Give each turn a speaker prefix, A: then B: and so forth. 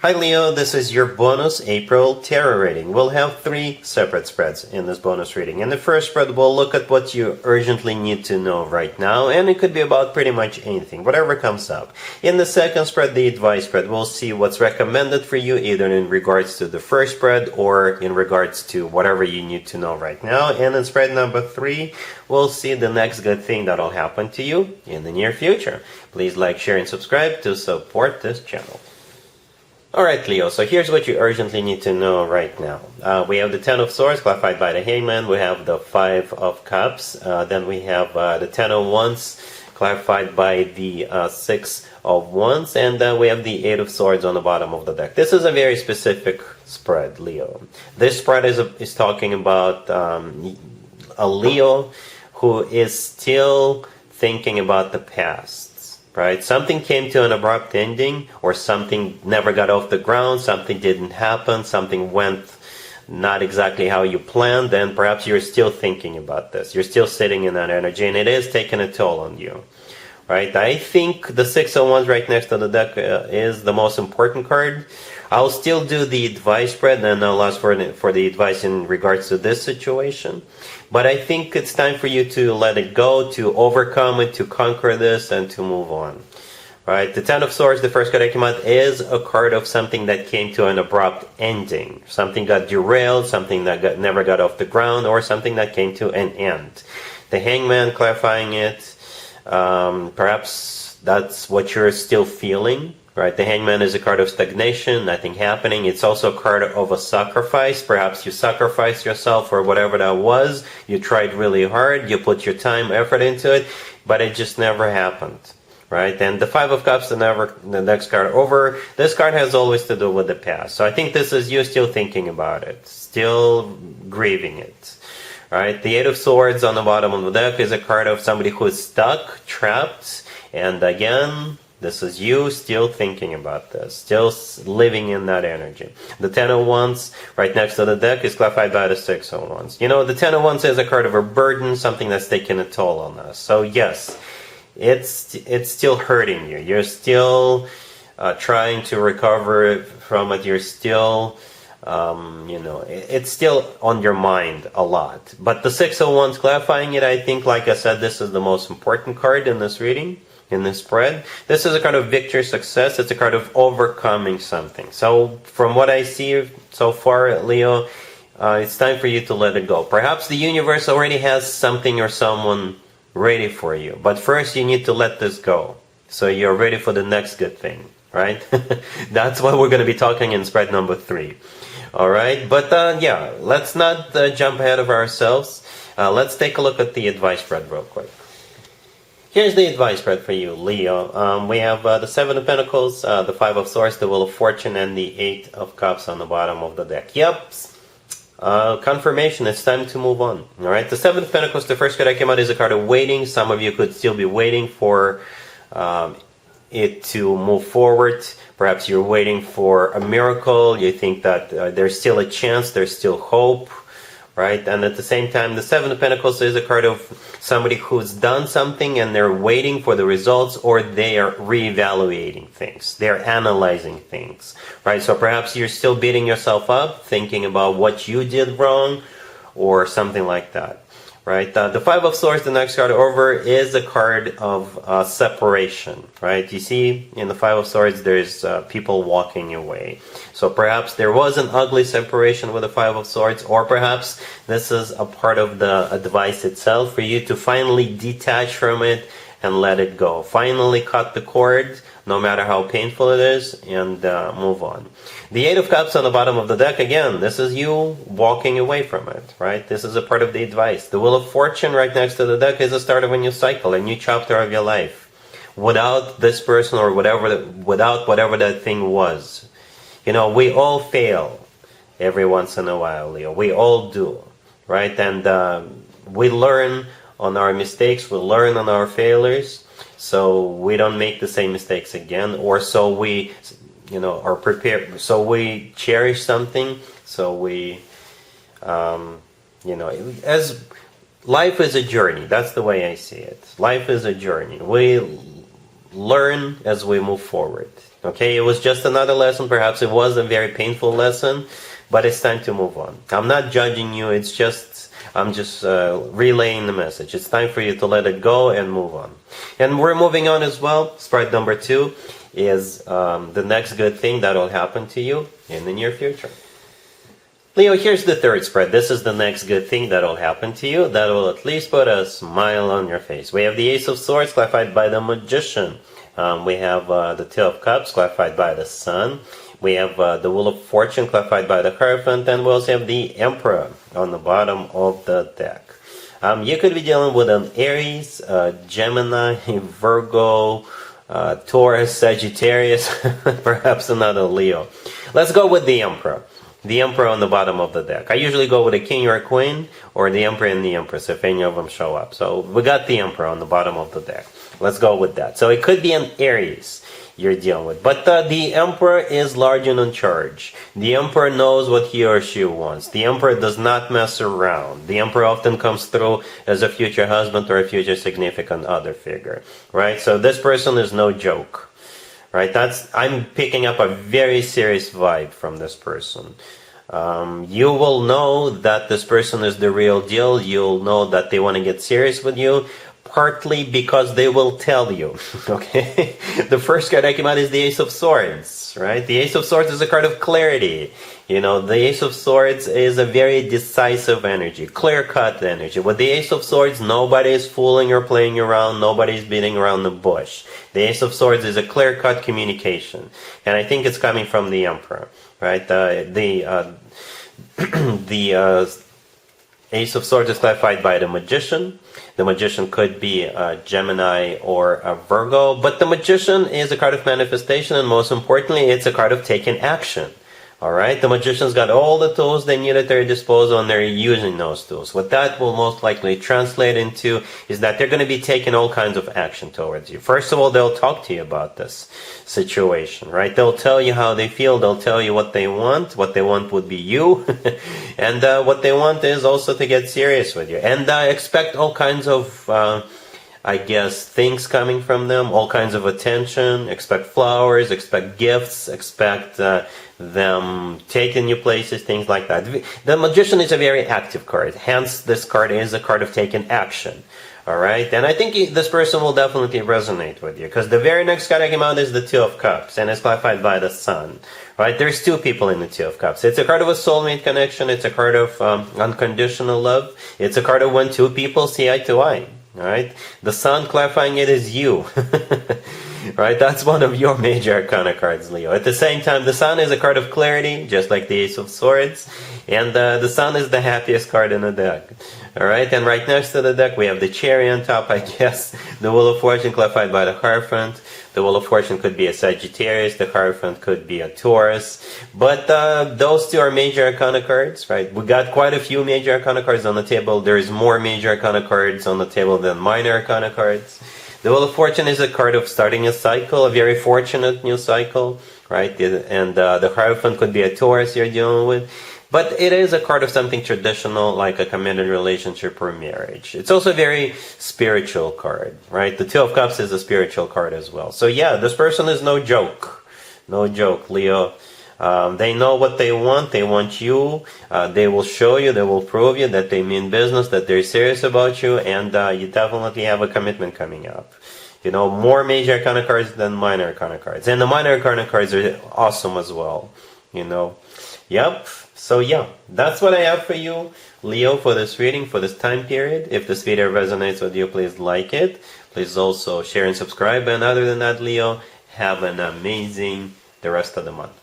A: Hi Leo, this is your bonus April tarot reading. We'll have 3 separate spreads in this bonus reading. In the first spread, we'll look at what you urgently need to know right now, and it could be about pretty much anything, whatever comes up. In the second spread, the advice spread, we'll see what's recommended for you, either in regards to the first spread or in regards to whatever you need to know right now. And in spread number 3, we'll see the next good thing that'll happen to you in the near future. Please like, share, and subscribe to support this channel. Alright Leo, so here's what you urgently need to know right now. We have the Ten of Swords, clarified by the Hangman. We have the Five of Cups. Then we have the Ten of Wands, clarified by the Six of Wands. And we have the Eight of Swords on the bottom of the deck. This is a very specific spread, Leo. This spread is talking about a Leo who is still thinking about the past. Right? Something came to an abrupt ending, or something never got off the ground, something didn't happen, something went not exactly how you planned, and perhaps you're still thinking about this. You're still sitting in that energy, and it is taking a toll on you. Right? I think the Six of Wands right next to the deck is the most important card. I'll still do the advice spread, and I'll ask for the advice in regards to this situation. But I think it's time for you to let it go, to overcome it, to conquer this, and to move on. Right? The Ten of Swords, the first card that came out, is a card of something that came to an abrupt ending. Something got derailed, something that never got off the ground, or something that came to an end. The Hangman clarifying it. Perhaps that's what you're still feeling. Right, the Hangman is a card of stagnation, nothing happening. It's also a card of a sacrifice. Perhaps you sacrificed yourself for whatever that was. You tried really hard, you put your time, effort into it, but it just never happened. Right, and the Five of Cups, the next card over, this card has always to do with the past. So I think this is you still thinking about it, still grieving it. Right, the Eight of Swords on the bottom of the deck is a card of somebody who is stuck, trapped, and again, this is you still thinking about this, still living in that energy. The Ten of Wands right next to the deck is clarified by the Six of Wands. You know, the Ten of Wands is a card of a burden, something that's taking a toll on us. So yes, it's still hurting you. You're still trying to recover from it. You're still, it's still on your mind a lot. But the Six of Wands clarifying it, I think, like I said, this is the most important card in this reading. In this spread, this is a card of victory, success. It's a card of overcoming something. So from what I see so far, Leo, it's time for you to let it go. Perhaps the universe already has something or someone ready for you, but first you need to let this go, so you're ready for the next good thing, right? That's what we're going to be talking in spread number 3. All right, but yeah, let's not jump ahead of ourselves. Let's take a look at the advice spread real quick. Here's the advice spread for you, Leo. We have the Seven of Pentacles, the Five of Swords, the Wheel of Fortune, and the Eight of Cups on the bottom of the deck. Yep, confirmation, it's time to move on. All right, the Seven of Pentacles, the first card that came out, is a card of waiting. Some of you could still be waiting for it to move forward. Perhaps you're waiting for a miracle. You think that there's still a chance, there's still hope. Right, and at the same time, the Seven of Pentacles is a card of somebody who's done something and they're waiting for the results, or they are reevaluating things. They're analyzing things. Right, so perhaps you're still beating yourself up, thinking about what you did wrong, or something like that. Right, the Five of Swords, the next card over, is a card of separation. Right, you see in the Five of Swords, there's people walking away. So perhaps there was an ugly separation with the Five of Swords, or perhaps this is a part of the advice itself for you to finally detach from it and let it go. Finally cut the cord, no matter how painful it is, and move on. The Eight of Cups on the bottom of the deck, again, this is you walking away from it, right? This is a part of the advice. The Wheel of Fortune right next to the deck is the start of a new cycle, a new chapter of your life. Without this person, or without whatever that thing was. You know, we all fail every once in a while, Leo. We all do, right? And we learn on our mistakes, we learn on our failures, so we don't make the same mistakes again, or so we, are prepared, so we cherish something, so we, as life is a journey. That's the way I see it. Life is a journey. We learn as we move forward. Okay, it was just another lesson. Perhaps it was a very painful lesson, but it's time to move on. I'm not judging you. I'm just relaying the message. It's time for you to let it go and move on. And we're moving on as well. Spread number 2 is the next good thing that will happen to you in the near future. Leo, here's the third spread. This is the next good thing that will happen to you that will at least put a smile on your face. We have the Ace of Swords clarified by the Magician. We have the Two of Cups clarified by the Sun. We have the Wheel of Fortune clarified by the Hierophant, and we also have the Emperor on the bottom of the deck. You could be dealing with an Aries, Gemini, Virgo, Taurus, Sagittarius, perhaps another Leo. Let's go with the Emperor. The Emperor on the bottom of the deck. I usually go with a King or a Queen, or the Emperor and the Empress, if any of them show up. So we got the Emperor on the bottom of the deck. Let's go with that. So it could be an Aries you're dealing with. But the Emperor is large and in charge. The Emperor knows what he or she wants. The Emperor does not mess around. The Emperor often comes through as a future husband or a future significant other figure. Right? So this person is no joke. Right? I'm picking up a very serious vibe from this person. You will know that this person is the real deal. You'll know that they want to get serious with you, partly because they will tell you. Okay? The first card I came out is the Ace of Swords, right? The Ace of Swords is a card of clarity. You know, the Ace of Swords is a very decisive energy, clear-cut energy. With the Ace of Swords, nobody is fooling or playing around, nobody's beating around the bush. The Ace of Swords is a clear-cut communication, and I think it's coming from the Emperor, right? The Ace of Swords is clarified by the Magician. The Magician could be a Gemini or a Virgo, but the Magician is a card of manifestation, and most importantly, it's a card of taking action. Alright, the Magician's got all the tools they need at their disposal, and they're using those tools. What that will most likely translate into is that they're going to be taking all kinds of action towards you. First of all, they'll talk to you about this situation, right? They'll tell you how they feel, they'll tell you what they want. What they want would be you, and what they want is also to get serious with you. And expect all kinds of things coming from them, all kinds of attention. Expect flowers, expect gifts, expect them taking you places, things like that. The Magician is a very active card, hence this card is a card of taking action. Alright, and I think this person will definitely resonate with you, because the very next card I came out is the Two of Cups, and it's clarified by the Sun. Right, there's two people in the Two of Cups. It's a card of a soulmate connection, it's a card of unconditional love, it's a card of when two people see eye to eye. Alright, the Sun clarifying it is you. Right, that's one of your major arcana cards, Leo. At the same time, the Sun is a card of clarity, just like the Ace of Swords, and the Sun is the happiest card in the deck. Alright, and right next to the deck we have the cherry on top, I guess, the Wheel of Fortune clarified by the Hierophant. The Wheel of Fortune could be a Sagittarius, the Hierophant could be a Taurus, but those two are major arcana cards, right? We got quite a few major arcana cards on the table. There's more major arcana cards on the table than minor arcana cards. The Wheel of Fortune is a card of starting a cycle, a very fortunate new cycle, right? And the Hierophant could be a Taurus you're dealing with. But it is a card of something traditional, like a committed relationship or marriage. It's also a very spiritual card, right? The Two of Cups is a spiritual card as well. So yeah, this person is no joke. No joke, Leo. They know what they want. They want you. They will show you, they will prove you that they mean business, that they're serious about you, and you definitely have a commitment coming up. You know, more major arcana cards than minor arcana cards. And the minor arcana cards are awesome as well, you know. Yep. So yeah, that's what I have for you, Leo, for this reading, for this time period. If this video resonates with you, please like it. Please also share and subscribe. And other than that, Leo, have an amazing the rest of the month.